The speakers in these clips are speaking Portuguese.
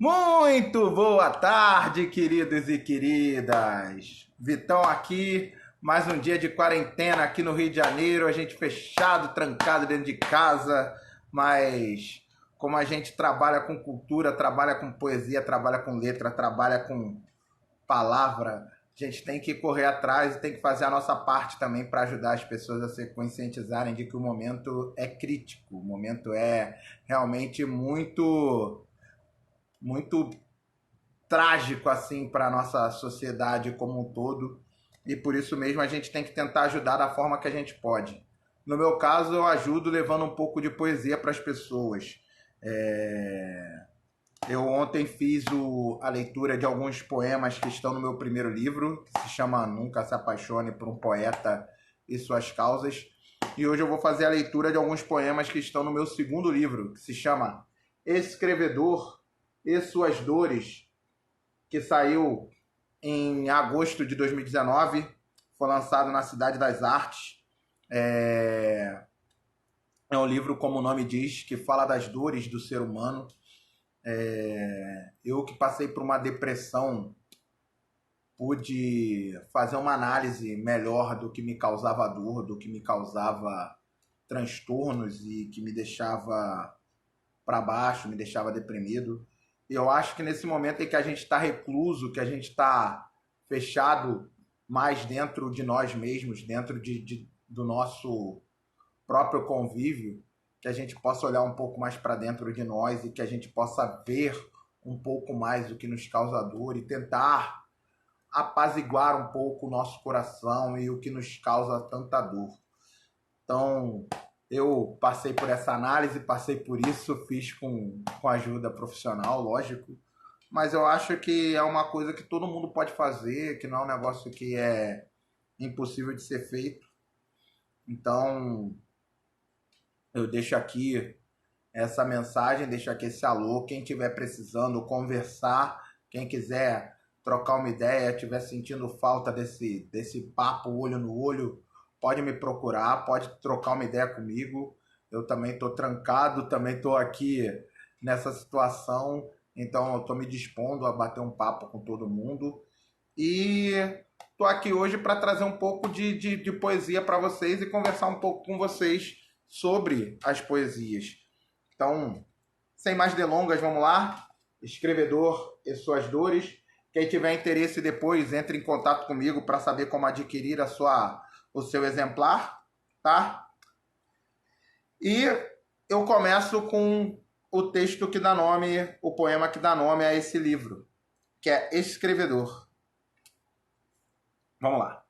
Muito boa tarde, queridos e queridas. Vitão aqui, mais um dia de quarentena aqui no Rio de Janeiro, a gente fechado, trancado dentro de casa, mas como a gente trabalha com cultura, trabalha com poesia, trabalha com letra, trabalha com palavra, a gente tem que correr atrás e tem que fazer a nossa parte também para ajudar as pessoas a se conscientizarem de que o momento é crítico, o momento é realmente muito trágico assim para a nossa sociedade como um todo, e por isso mesmo a gente tem que tentar ajudar da forma que a gente pode. No meu caso, eu ajudo levando um pouco de poesia para as pessoas. Eu ontem fiz a leitura de alguns poemas que estão no meu primeiro livro, que se chama Nunca Se Apaixone por um Poeta e Suas Causas, e hoje eu vou fazer a leitura de alguns poemas que estão no meu segundo livro, que se chama Escrevedor e Suas Dores, que saiu em agosto de 2019, foi lançado na Cidade das Artes. É um livro, como o nome diz, que fala das dores do ser humano. Eu que passei por uma depressão, pude fazer uma análise melhor do que me causava dor, do que me causava transtornos e que me deixava para baixo, me deixava deprimido. E eu acho que nesse momento em que a gente está recluso, que a gente está fechado mais dentro de nós mesmos, dentro do nosso próprio convívio, que a gente possa olhar um pouco mais para dentro de nós e que a gente possa ver um pouco mais o que nos causa dor e tentar apaziguar um pouco o nosso coração e o que nos causa tanta dor. Então, eu passei por essa análise, passei por isso, fiz com ajuda profissional, lógico, mas eu acho que é uma coisa que todo mundo pode fazer, que não é um negócio que é impossível de ser feito. Então, eu deixo aqui essa mensagem, deixo aqui esse alô. Quem estiver precisando conversar, quem quiser trocar uma ideia, estiver sentindo falta desse papo olho no olho, pode me procurar, pode trocar uma ideia comigo. Eu também estou trancado, também estou aqui nessa situação, então eu estou me dispondo a bater um papo com todo mundo. E estou aqui hoje para trazer um pouco de poesia para vocês e conversar um pouco com vocês sobre as poesias. Então, sem mais delongas, vamos lá. Escrevedor e Suas Dores. Quem tiver interesse depois, entre em contato comigo para saber como adquirir o seu exemplar, tá? E eu começo com o texto que dá nome, o poema que dá nome a esse livro, que é Escrevedor. Vamos lá.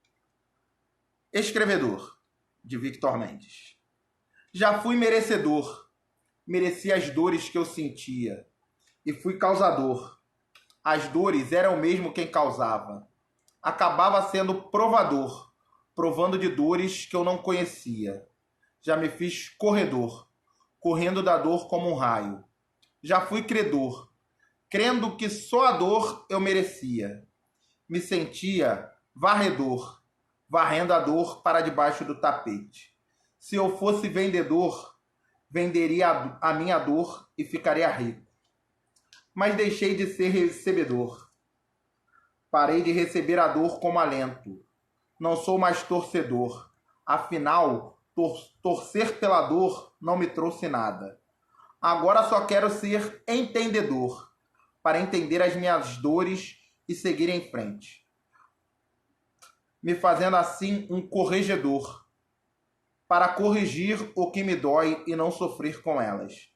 Escrevedor, de Victor Mendes. Já fui merecedor, mereci as dores que eu sentia, e fui causador. As dores eram mesmo quem causava. Acabava sendo provador, provando de dores que eu não conhecia. Já me fiz corredor, correndo da dor como um raio. Já fui credor, crendo que só a dor eu merecia. Me sentia varredor, varrendo a dor para debaixo do tapete. Se eu fosse vendedor, venderia a minha dor e ficaria rico. Mas deixei de ser recebedor. Parei de receber a dor como alento. Não sou mais torcedor. Afinal, torcer pela dor não me trouxe nada. Agora só quero ser entendedor, para entender as minhas dores e seguir em frente. Me fazendo assim um corregedor, para corrigir o que me dói e não sofrer com elas.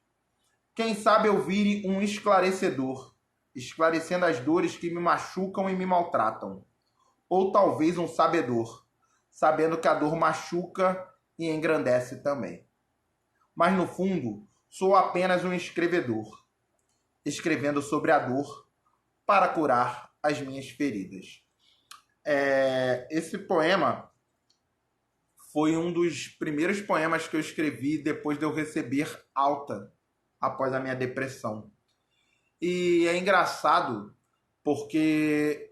Quem sabe eu vire um esclarecedor, esclarecendo as dores que me machucam e me maltratam. Ou talvez um sabedor, sabendo que a dor machuca e engrandece também. Mas no fundo, sou apenas um escrevedor, escrevendo sobre a dor para curar as minhas feridas. Esse poema foi um dos primeiros poemas que eu escrevi depois de eu receber alta após a minha depressão. E é engraçado porque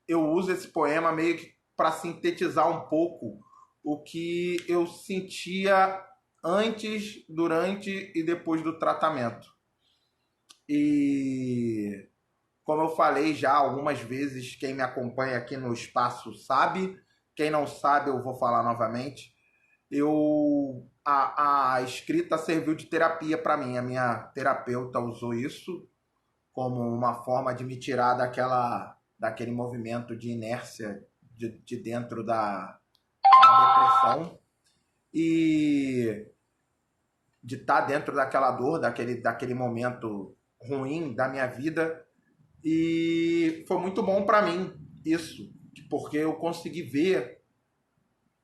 eu uso esse poema meio que para sintetizar um pouco o que eu sentia antes, durante e depois do tratamento. E Como eu falei já algumas vezes, quem me acompanha aqui no espaço sabe. Quem não sabe, eu vou falar novamente. A escrita serviu de terapia para mim. A minha terapeuta usou isso como uma forma de me tirar daquele movimento de inércia de dentro da depressão e de estar dentro daquela dor, daquele momento ruim da minha vida. E foi muito bom para mim isso, porque eu consegui ver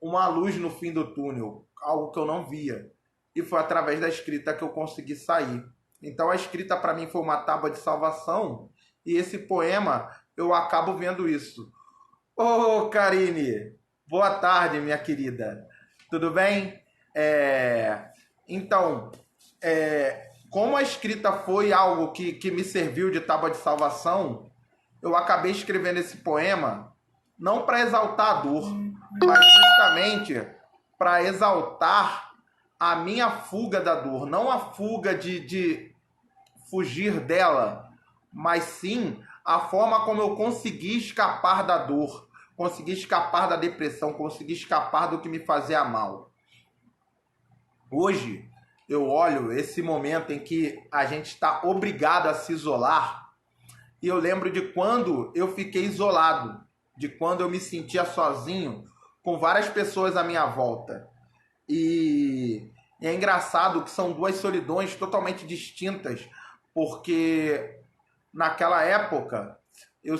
uma luz no fim do túnel, algo que eu não via. E foi através da escrita que eu consegui sair. Então a escrita para mim foi uma tábua de salvação, e esse poema eu acabo vendo isso. Ô, Karine, boa tarde, minha querida. Tudo bem? Então, como a escrita foi algo que me serviu de tábua de salvação, eu acabei escrevendo esse poema não para exaltar a dor, mas justamente para exaltar a minha fuga da dor. Não a fuga de fugir dela, mas sim a forma como eu consegui escapar da dor, consegui escapar da depressão, consegui escapar do que me fazia mal. Hoje, eu olho esse momento em que a gente está obrigado a se isolar e eu lembro de quando eu fiquei isolado, de quando eu me sentia sozinho com várias pessoas à minha volta. E é engraçado que são duas solidões totalmente distintas, porque naquela época eu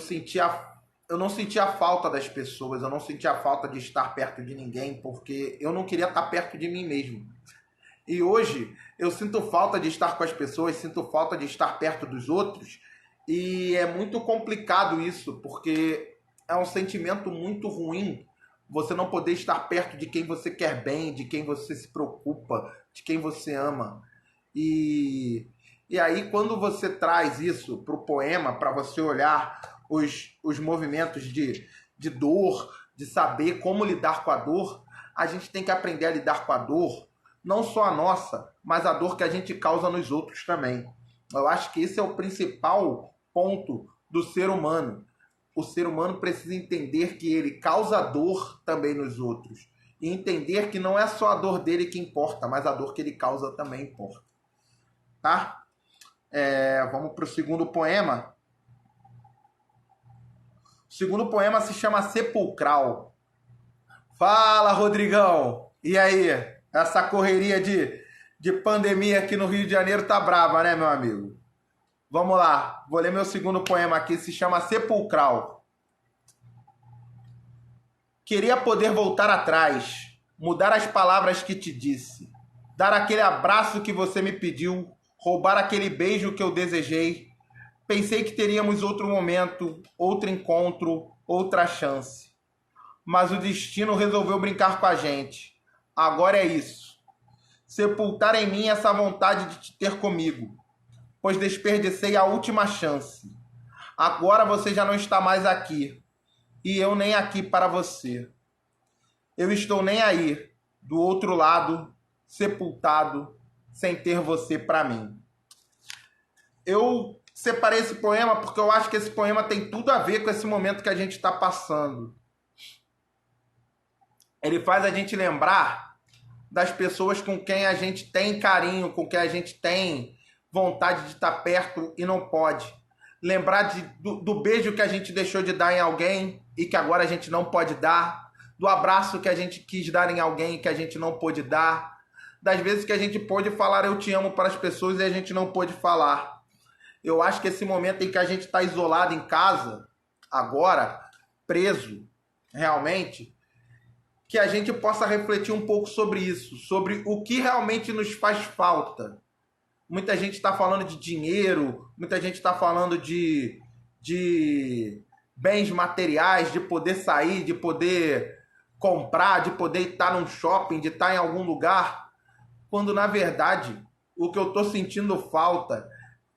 não sentia a falta das pessoas, eu não sentia a falta de estar perto de ninguém, porque eu não queria estar perto de mim mesmo. E hoje eu sinto falta de estar com as pessoas, sinto falta de estar perto dos outros, e é muito complicado isso, porque é um sentimento muito ruim você não poder estar perto de quem você quer bem, de quem você se preocupa, de quem você ama. E aí, quando você traz isso para o poema, para você olhar os movimentos de dor, de saber como lidar com a dor, a gente tem que aprender a lidar com a dor, não só a nossa, mas a dor que a gente causa nos outros também. Eu acho que esse é o principal ponto do ser humano. O ser humano precisa entender que ele causa dor também nos outros. E entender que não é só a dor dele que importa, mas a dor que ele causa também importa. Tá? Vamos para o segundo poema. O segundo poema se chama Sepulcral. Fala, Rodrigão! E aí? Essa correria de pandemia aqui no Rio de Janeiro tá brava, né, meu amigo? Vamos lá, vou ler meu segundo poema aqui, se chama Sepulcral. Queria poder voltar atrás, mudar as palavras que te disse, dar aquele abraço que você me pediu, roubar aquele beijo que eu desejei. Pensei que teríamos outro momento, outro encontro, outra chance. Mas o destino resolveu brincar com a gente. Agora é isso. Sepultar em mim essa vontade de te ter comigo, pois desperdicei a última chance. Agora você já não está mais aqui, e eu nem aqui para você. Eu estou nem aí, do outro lado, sepultado, sem ter você para mim. Eu separei esse poema porque eu acho que esse poema tem tudo a ver com esse momento que a gente está passando. Ele faz a gente lembrar das pessoas com quem a gente tem carinho, com quem a gente tem vontade de estar perto e não pode. Lembrar do beijo que a gente deixou de dar em alguém e que agora a gente não pode dar. Do abraço que a gente quis dar em alguém e que a gente não pôde dar. Das vezes que a gente pôde falar eu te amo para as pessoas e a gente não pôde falar. Eu acho que esse momento em que a gente está isolado em casa, agora, preso, realmente, que a gente possa refletir um pouco sobre isso, sobre o que realmente nos faz falta. Muita gente está falando de dinheiro, muita gente está falando de bens materiais, de poder sair, de poder comprar, de poder estar num shopping, de estar em algum lugar, quando na verdade o que eu estou sentindo falta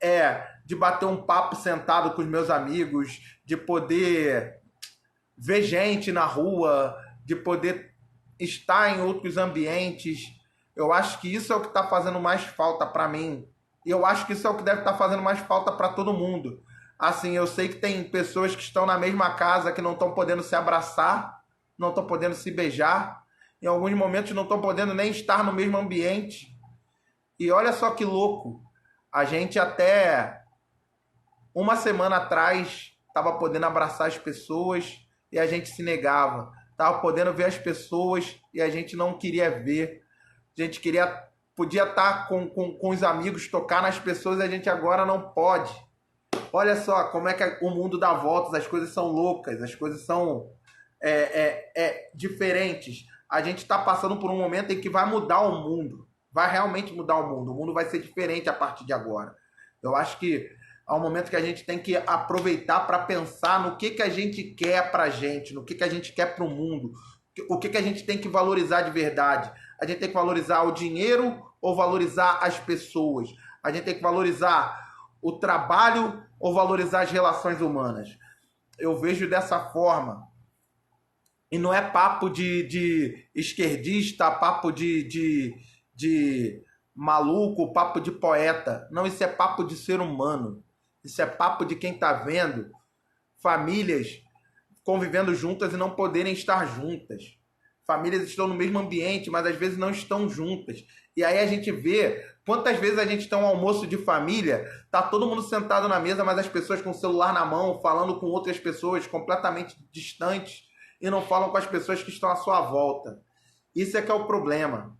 é de bater um papo sentado com os meus amigos, de poder ver gente na rua, de poder estar em outros ambientes. Eu acho que isso é o que está fazendo mais falta para mim. E eu acho que isso é o que deve estar fazendo mais falta para todo mundo. Assim, eu sei que tem pessoas que estão na mesma casa que não estão podendo se abraçar, não estão podendo se beijar, em alguns momentos não estão podendo nem estar no mesmo ambiente. E olha só que louco, a gente até uma semana atrás estava podendo abraçar as pessoas e a gente se negava. Estava podendo ver as pessoas e a gente não queria ver. A gente podia estar com os amigos, tocar nas pessoas e a gente agora não pode. Olha só como é que o mundo dá voltas, as coisas são loucas, as coisas são diferentes. A gente está passando por um momento em que vai mudar o mundo. Vai realmente mudar o mundo. O mundo vai ser diferente a partir de agora. Eu acho que é um momento que a gente tem que aproveitar para pensar no que a gente quer para a gente, no que a gente quer para o mundo, o que a gente tem que valorizar de verdade. A gente tem que valorizar o dinheiro ou valorizar as pessoas? A gente tem que valorizar o trabalho ou valorizar as relações humanas? Eu vejo dessa forma. E não é papo de esquerdista, papo de maluco, papo de poeta. Não, isso é papo de ser humano. Isso é papo de quem está vendo famílias convivendo juntas e não poderem estar juntas. Famílias estão no mesmo ambiente, mas às vezes não estão juntas. E aí a gente vê quantas vezes a gente tem um almoço de família, tá todo mundo sentado na mesa, mas as pessoas com o celular na mão, falando com outras pessoas completamente distantes e não falam com as pessoas que estão à sua volta. Isso é que é o problema.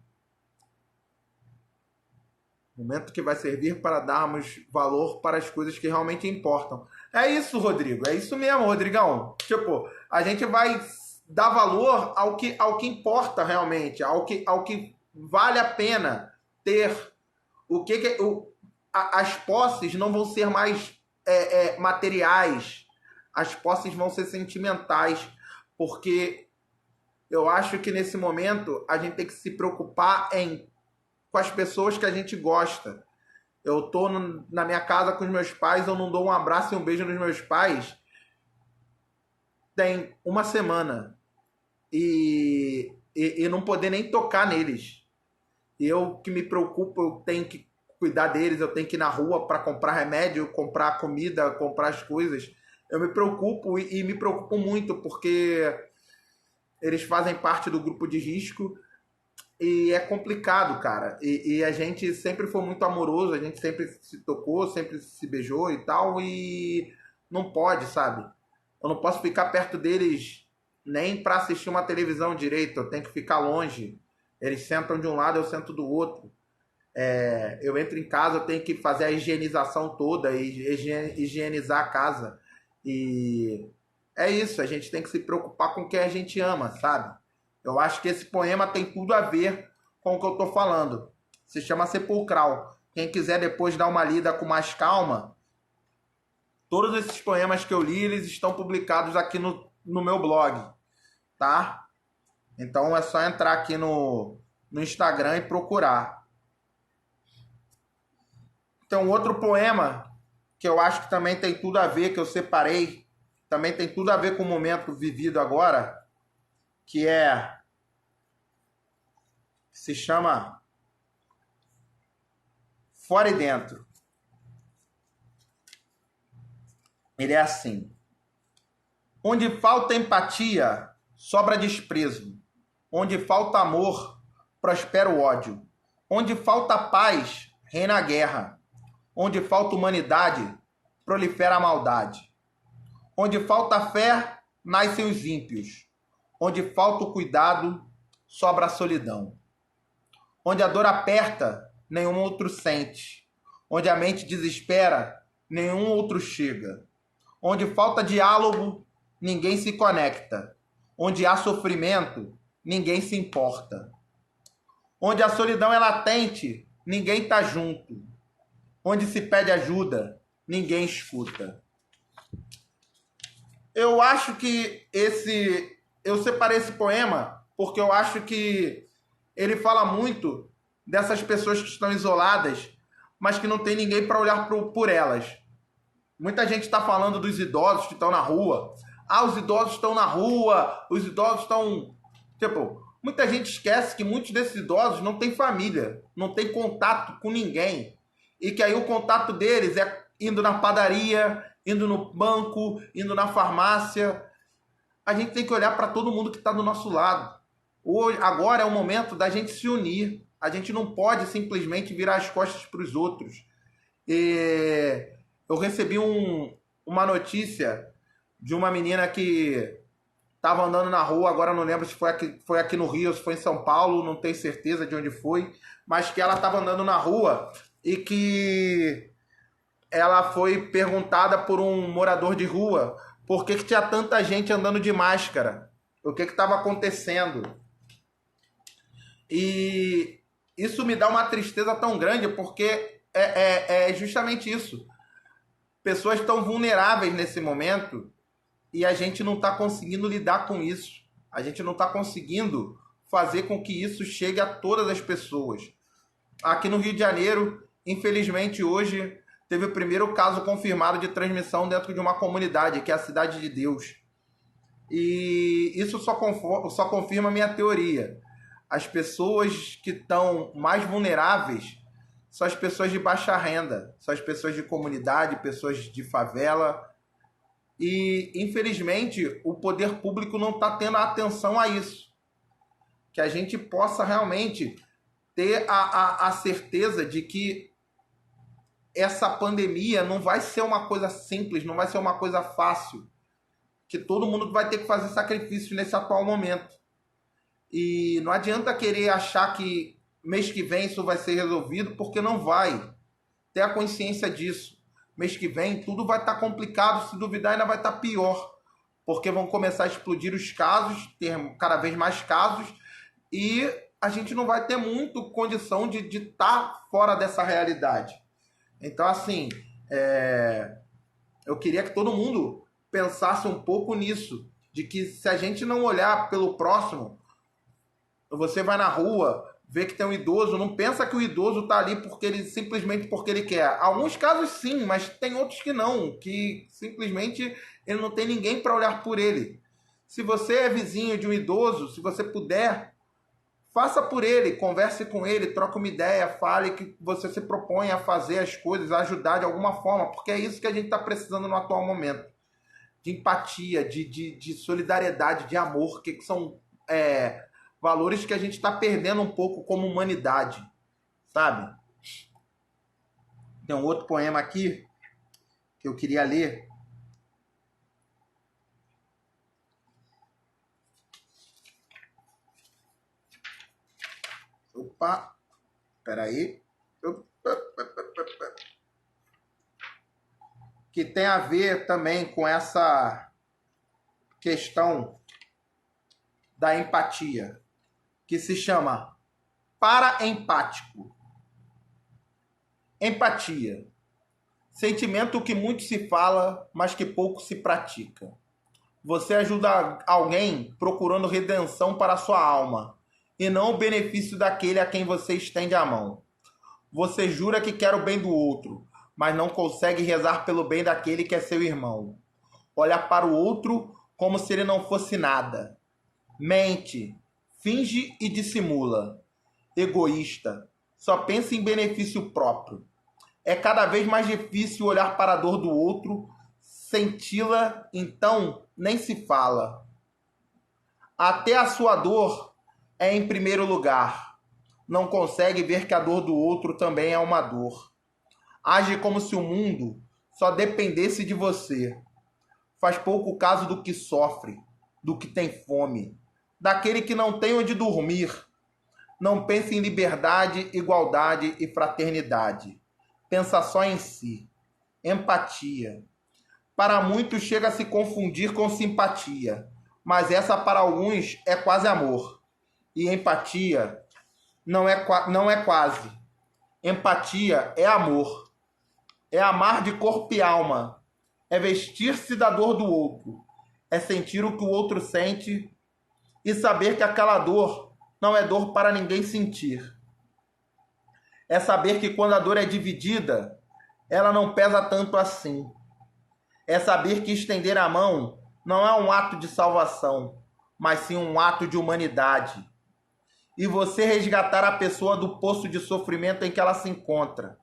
Momento que vai servir para darmos valor para as coisas que realmente importam. É isso, Rodrigo. É isso mesmo, Rodrigão. Tipo, a gente vai dar valor ao que importa realmente, ao que vale a pena ter. As posses não vão ser mais materiais. As posses vão ser sentimentais. Porque eu acho que nesse momento a gente tem que se preocupar com as pessoas que a gente gosta. Eu tô na minha casa com os meus pais, eu não dou um abraço e um beijo nos meus pais tem uma semana. E não poder nem tocar neles. E eu que me preocupo, eu tenho que cuidar deles, eu tenho que ir na rua para comprar remédio, comprar comida, comprar as coisas. Eu me preocupo e me preocupo muito porque eles fazem parte do grupo de risco e é complicado, cara. E a gente sempre foi muito amoroso, a gente sempre se tocou, sempre se beijou e tal, e não pode, sabe? Eu não posso ficar perto deles nem para assistir uma televisão direito, eu tenho que ficar longe. Eles sentam de um lado, eu sento do outro. Eu entro em casa, eu tenho que fazer a higienização toda, higienizar a casa. E é isso, a gente tem que se preocupar com quem a gente ama, sabe? Eu acho que esse poema tem tudo a ver com o que eu estou falando. Se chama Sepulcral. Quem quiser depois dar uma lida com mais calma, todos esses poemas que eu li, eles estão publicados aqui no meu blog, tá? Então é só entrar aqui no Instagram e procurar. Então, outro poema que eu acho que também tem tudo a ver, que eu separei, também tem tudo a ver com o momento vivido agora, que se chama Fora e Dentro. Ele é assim: onde falta empatia, sobra desprezo. Onde falta amor, prospera o ódio. Onde falta paz, reina a guerra. Onde falta humanidade, prolifera a maldade. Onde falta fé, nascem os ímpios. Onde falta o cuidado, sobra a solidão. Onde a dor aperta, nenhum outro sente. Onde a mente desespera, nenhum outro chega. Onde falta diálogo, ninguém se conecta. Onde há sofrimento, ninguém se importa. Onde a solidão é latente, ninguém está junto. Onde se pede ajuda, ninguém escuta. Eu acho que eu separei esse poema porque eu acho que ele fala muito dessas pessoas que estão isoladas, mas que não tem ninguém para olhar por elas. Muita gente está falando dos idosos que estão na rua. Ah, os idosos estão na rua, os idosos estão... Tipo, muita gente esquece que muitos desses idosos não têm família, não têm contato com ninguém. E que aí o contato deles indo na padaria, indo no banco, indo na farmácia. A gente tem que olhar para todo mundo que está do nosso lado. Hoje, agora é o momento da gente se unir. A gente não pode simplesmente virar as costas para os outros. Eu recebi uma notícia de uma menina que estava andando na rua, agora não lembro se foi aqui no Rio, se foi em São Paulo, não tenho certeza de onde foi, mas que ela estava andando na rua e que ela foi perguntada por um morador de rua por que tinha tanta gente andando de máscara, o que estava acontecendo. E isso me dá uma tristeza tão grande, porque é justamente isso. Pessoas tão vulneráveis nesse momento e a gente não está conseguindo lidar com isso. A gente não está conseguindo fazer com que isso chegue a todas as pessoas. Aqui no Rio de Janeiro, infelizmente, hoje teve o primeiro caso confirmado de transmissão dentro de uma comunidade, que é a Cidade de Deus. E isso só confirma a minha teoria. As pessoas que estão mais vulneráveis são as pessoas de baixa renda, são as pessoas de comunidade, pessoas de favela. E, infelizmente, o poder público não está tendo atenção a isso. Que a gente possa realmente ter a certeza de que essa pandemia não vai ser uma coisa simples, não vai ser uma coisa fácil. Que todo mundo vai ter que fazer sacrifício nesse atual momento. E não adianta querer achar que mês que vem isso vai ser resolvido, porque não vai. Ter a consciência disso. Mês que vem tudo vai estar complicado, se duvidar ainda vai estar pior. Porque vão começar a explodir os casos, ter cada vez mais casos, e a gente não vai ter muito condição de estar fora dessa realidade. Então, assim, eu queria que todo mundo pensasse um pouco nisso, de que se a gente não olhar pelo próximo, você vai na rua, vê que tem um idoso, não pensa que o idoso está ali simplesmente porque ele quer. Alguns casos sim, mas tem outros que não, que simplesmente ele não tem ninguém para olhar por ele. Se você é vizinho de um idoso, se você puder, faça por ele, converse com ele, troque uma ideia, fale que você se propõe a fazer as coisas, a ajudar de alguma forma, porque é isso que a gente está precisando no atual momento. De empatia, de solidariedade, de amor, que são valores que a gente está perdendo um pouco como humanidade, sabe? Tem um outro poema aqui que eu queria ler. Opa, peraí. Que tem a ver também com essa questão da empatia, que se chama paraempático. Empatia. Sentimento que muito se fala, mas que pouco se pratica. Você ajuda alguém procurando redenção para a sua alma, e não o benefício daquele a quem você estende a mão. Você jura que quer o bem do outro, mas não consegue rezar pelo bem daquele que é seu irmão. Olha para o outro como se ele não fosse nada. Mente, finge e dissimula. Egoísta, só pensa em benefício próprio. É cada vez mais difícil olhar para a dor do outro, senti-la, então nem se fala. Até a sua dor é em primeiro lugar. Não consegue ver que a dor do outro também é uma dor. Age como se o mundo só dependesse de você. Faz pouco caso do que sofre, do que tem fome, daquele que não tem onde dormir. Não pensa em liberdade, igualdade e fraternidade. Pensa só em si. Empatia. Para muitos chega a se confundir com simpatia, mas essa para alguns é quase amor. E empatia não é quase. Empatia é amor. É amar de corpo e alma. É vestir-se da dor do outro. É sentir o que o outro sente e saber que aquela dor não é dor para ninguém sentir. É saber que quando a dor é dividida, ela não pesa tanto assim. É saber que estender a mão não é um ato de salvação, mas sim um ato de humanidade. E você resgatar a pessoa do poço de sofrimento em que ela se encontra.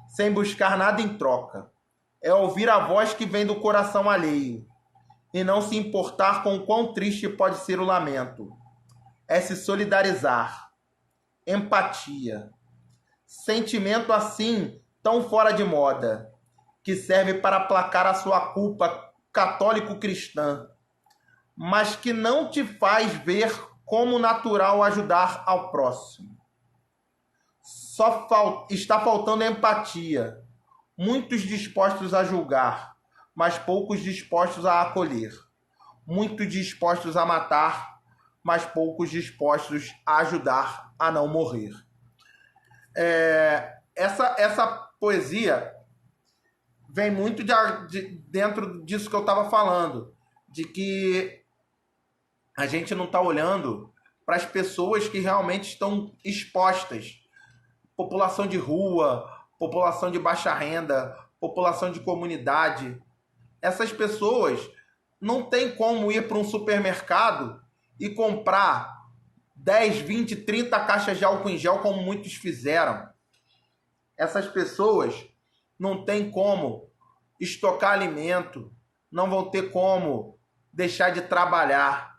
sem buscar nada em troca. É ouvir a voz que vem do coração alheio e não se importar com o quão triste pode ser o lamento. É se solidarizar. Empatia. Sentimento assim tão fora de moda, que serve para aplacar a sua culpa católico-cristã, mas que não te faz ver como natural ajudar ao próximo. Está faltando empatia. Muitos dispostos a julgar, mas poucos dispostos a acolher. Muitos dispostos a matar, mas poucos dispostos a ajudar a não morrer. Essa poesia vem muito dentro disso que eu estava falando, de que a gente não está olhando para as pessoas que realmente estão expostas. População de rua, população de baixa renda, população de comunidade. Essas pessoas não tem como ir para um supermercado e comprar 10, 20, 30 caixas de álcool em gel como muitos fizeram. Essas pessoas não tem como estocar alimento, não vão ter como deixar de trabalhar.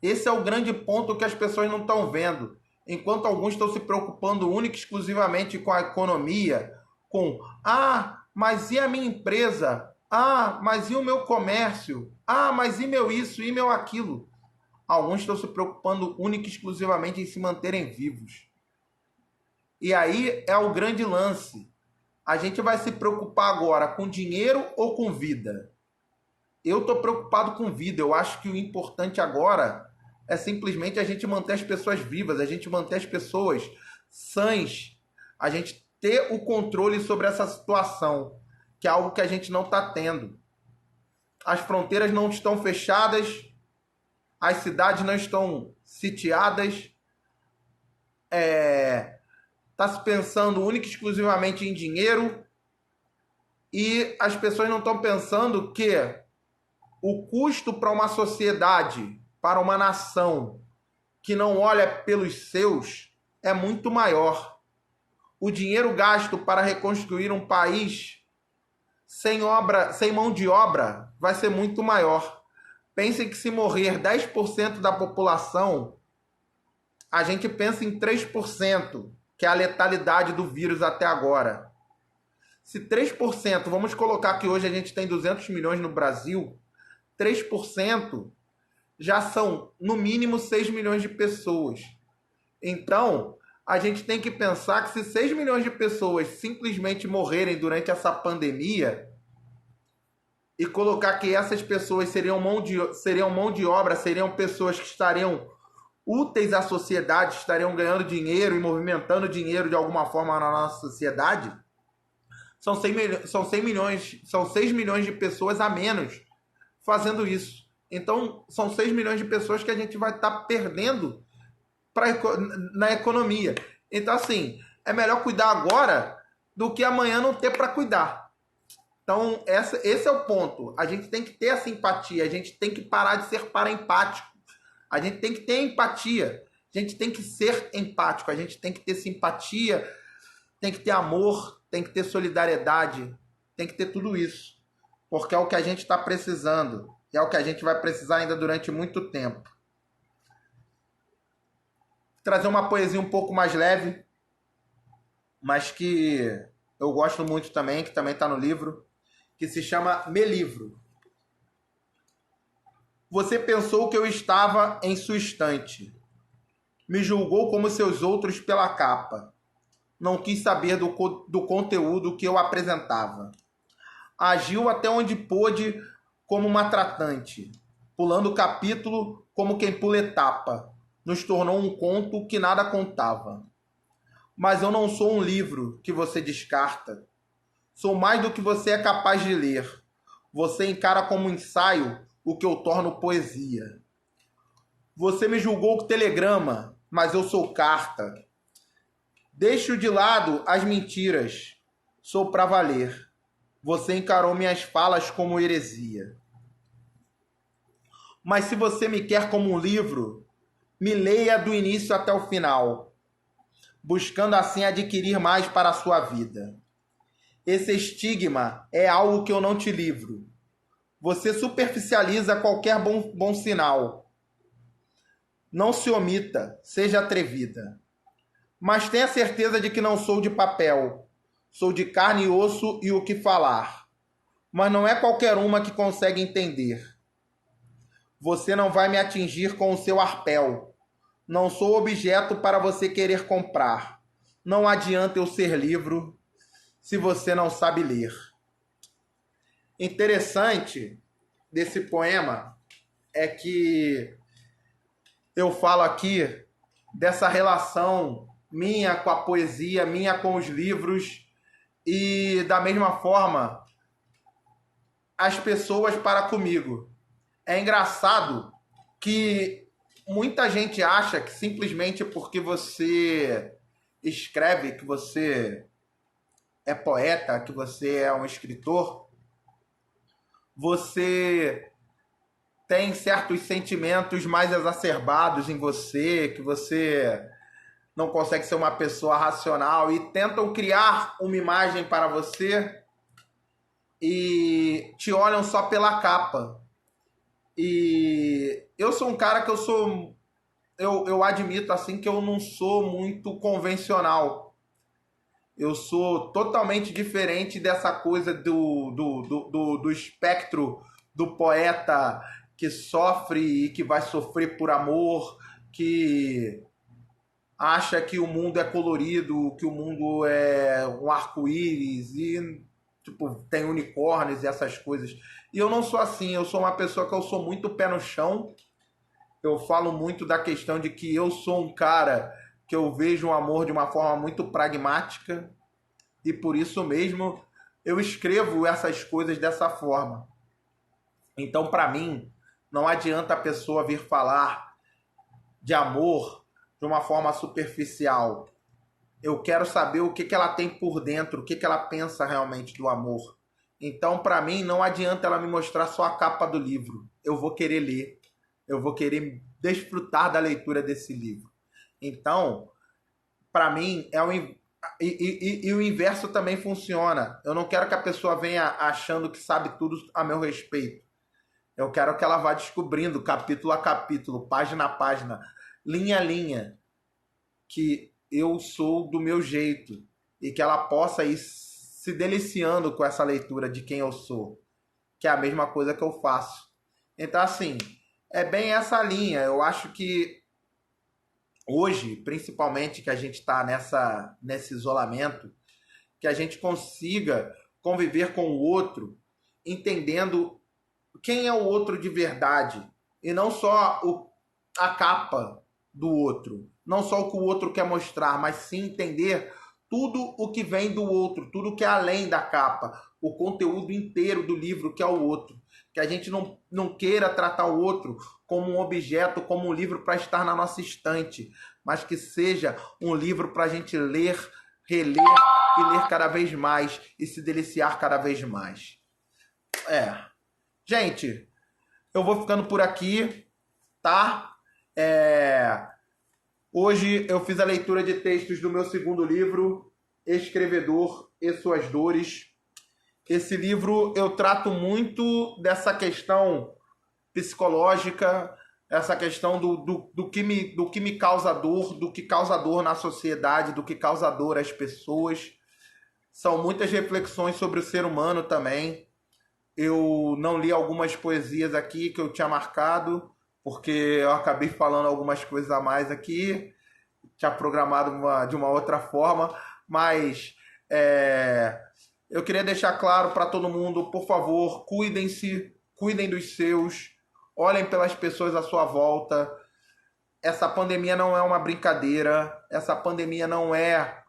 Esse é o grande ponto que as pessoas não estão vendo. Enquanto alguns estão se preocupando única e exclusivamente com a economia, com mas e a minha empresa? Mas e o meu comércio? Mas e meu isso, e meu aquilo? Alguns estão se preocupando única e exclusivamente em se manterem vivos. E aí é o grande lance. A gente vai se preocupar agora com dinheiro ou com vida? Eu estou preocupado com vida. Eu acho que o importante agora é simplesmente a gente manter as pessoas vivas, a gente manter as pessoas sãs, a gente ter o controle sobre essa situação, que é algo que a gente não está tendo. As fronteiras não estão fechadas, as cidades não estão sitiadas, está se pensando única e exclusivamente em dinheiro, e as pessoas não estão pensando que o custo para uma sociedade, para uma nação que não olha pelos seus, é muito maior. O dinheiro gasto para reconstruir um país sem mão de obra vai ser muito maior. Pensem que se morrer 10% da população, a gente pensa em 3%, que é a letalidade do vírus até agora. Se 3%, vamos colocar que hoje a gente tem 200 milhões no Brasil, 3% já são, no mínimo, 6 milhões de pessoas. Então, a gente tem que pensar que se 6 milhões de pessoas simplesmente morrerem durante essa pandemia e colocar que essas pessoas seriam mão de obra, seriam pessoas que estariam úteis à sociedade, estariam ganhando dinheiro e movimentando dinheiro de alguma forma na nossa sociedade, são 6 milhões de pessoas a menos fazendo isso. Então, são 6 milhões de pessoas que a gente vai estar perdendo na economia. Então, assim, é melhor cuidar agora do que amanhã não ter para cuidar. Então, esse é o ponto. A gente tem que ter essa empatia. A gente tem que parar de ser paraempático. A gente tem que ter empatia. A gente tem que ser empático. A gente tem que ter simpatia. Tem que ter amor. Tem que ter solidariedade. Tem que ter tudo isso. Porque é o que a gente está precisando. E é o que a gente vai precisar ainda durante muito tempo. Vou trazer uma poesia um pouco mais leve, mas que eu gosto muito também, que também está no livro, que se chama Me Livro. Você pensou que eu estava em sua estante. Me julgou como seus outros pela capa. Não quis saber do conteúdo que eu apresentava. Agiu até onde pôde como uma tratante, pulando o capítulo como quem pula etapa. Nos tornou um conto que nada contava. Mas eu não sou um livro que você descarta. Sou mais do que você é capaz de ler. Você encara como ensaio o que eu torno poesia. Você me julgou com telegrama, mas eu sou carta. Deixo de lado as mentiras. Sou pra valer. Você encarou minhas falas como heresia. Mas se você me quer como um livro, me leia do início até o final, buscando assim adquirir mais para a sua vida. Esse estigma é algo que eu não te livro. Você superficializa qualquer bom sinal. Não se omita, seja atrevida. Mas tenha certeza de que não sou de papel. Sou de carne e osso e o que falar. Mas não é qualquer uma que consegue entender. Você não vai me atingir com o seu arpel. Não sou objeto para você querer comprar. Não adianta eu ser livro se você não sabe ler. Interessante desse poema é que eu falo aqui dessa relação minha com a poesia, minha com os livros e da mesma forma as pessoas para comigo. É engraçado que muita gente acha que simplesmente porque você escreve, que você é poeta, que você é um escritor, você tem certos sentimentos mais exacerbados em você, que você não consegue ser uma pessoa racional e tentam criar uma imagem para você e te olham só pela capa. E eu sou um cara que eu admito assim que eu não sou muito convencional. Eu sou totalmente diferente dessa coisa do espectro do poeta que sofre e que vai sofrer por amor, que acha que o mundo é colorido, que o mundo é um arco-íris e tipo, tem unicórnios e essas coisas. E eu não sou assim, eu sou uma pessoa que eu sou muito pé no chão. Eu falo muito da questão de que eu sou um cara que eu vejo o amor de uma forma muito pragmática e por isso mesmo eu escrevo essas coisas dessa forma. Então, para mim, não adianta a pessoa vir falar de amor de uma forma superficial. Eu quero saber o que ela tem por dentro, o que ela pensa realmente do amor. Então, para mim, não adianta ela me mostrar só a capa do livro. Eu vou querer ler. Eu vou querer desfrutar da leitura desse livro. Então, para mim, e o inverso também funciona. Eu não quero que a pessoa venha achando que sabe tudo a meu respeito. Eu quero que ela vá descobrindo, capítulo a capítulo, página a página, linha a linha, que eu sou do meu jeito e que ela possa ir se deliciando com essa leitura de quem eu sou, que é a mesma coisa que eu faço. Então, assim, é bem essa linha. Eu acho que hoje, principalmente que a gente está nesse isolamento, que a gente consiga conviver com o outro, entendendo quem é o outro de verdade e não só a capa do outro, não só o que o outro quer mostrar, mas sim entender tudo o que vem do outro, tudo que é além da capa, o conteúdo inteiro do livro que é o outro. Que a gente não queira tratar o outro como um objeto, como um livro para estar na nossa estante, mas que seja um livro para a gente ler, reler e ler cada vez mais e se deliciar cada vez mais. Gente, eu vou ficando por aqui, tá? Hoje eu fiz a leitura de textos do meu segundo livro, Escrevedor e Suas Dores. Esse livro eu trato muito dessa questão psicológica, essa questão do que me causa dor, do que causa dor na sociedade, do que causa dor às pessoas. São muitas reflexões sobre o ser humano também. Eu não li algumas poesias aqui que eu tinha marcado, porque eu acabei falando algumas coisas a mais aqui, tinha programado de uma outra forma, mas eu queria deixar claro para todo mundo, por favor, cuidem-se, cuidem dos seus, olhem pelas pessoas à sua volta. Essa pandemia não é uma brincadeira, essa pandemia não é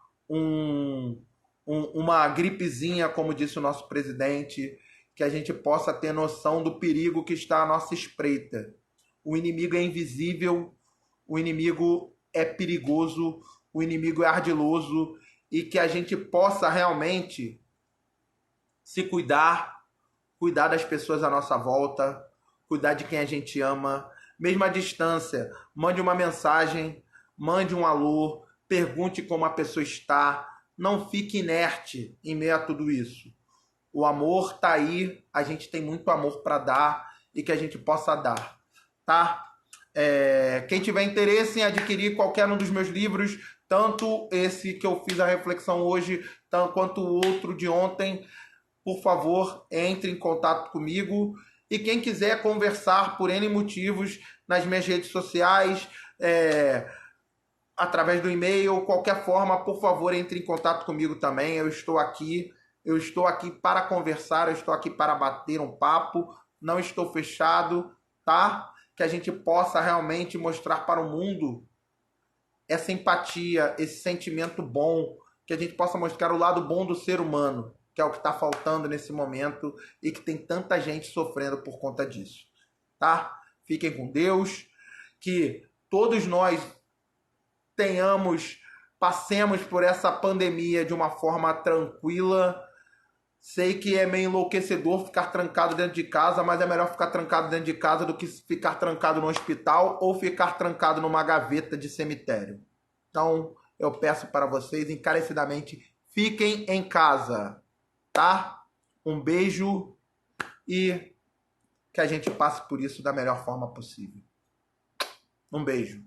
uma gripezinha, como disse o nosso presidente, que a gente possa ter noção do perigo que está à nossa espreita. O inimigo é invisível, o inimigo é perigoso, o inimigo é ardiloso e que a gente possa realmente se cuidar, cuidar das pessoas à nossa volta, cuidar de quem a gente ama, mesmo à distância. Mande uma mensagem, mande um alô, pergunte como a pessoa está, não fique inerte em meio a tudo isso. O amor está aí, a gente tem muito amor para dar e que a gente possa dar, tá? Quem tiver interesse em adquirir qualquer um dos meus livros, tanto esse que eu fiz a reflexão hoje, tanto quanto o outro de ontem, por favor, entre em contato comigo. E quem quiser conversar por N motivos nas minhas redes sociais, através do e-mail, qualquer forma, por favor, entre em contato comigo também. Eu estou aqui para conversar, eu estou aqui para bater um papo, não estou fechado, tá? Que a gente possa realmente mostrar para o mundo essa empatia, esse sentimento bom, que a gente possa mostrar o lado bom do ser humano, que é o que está faltando nesse momento e que tem tanta gente sofrendo por conta disso, tá? Fiquem com Deus, que todos nós passemos por essa pandemia de uma forma tranquila. Sei que é meio enlouquecedor ficar trancado dentro de casa, mas é melhor ficar trancado dentro de casa do que ficar trancado no hospital ou ficar trancado numa gaveta de cemitério. Então, eu peço para vocês encarecidamente, fiquem em casa, tá? Um beijo e que a gente passe por isso da melhor forma possível. Um beijo.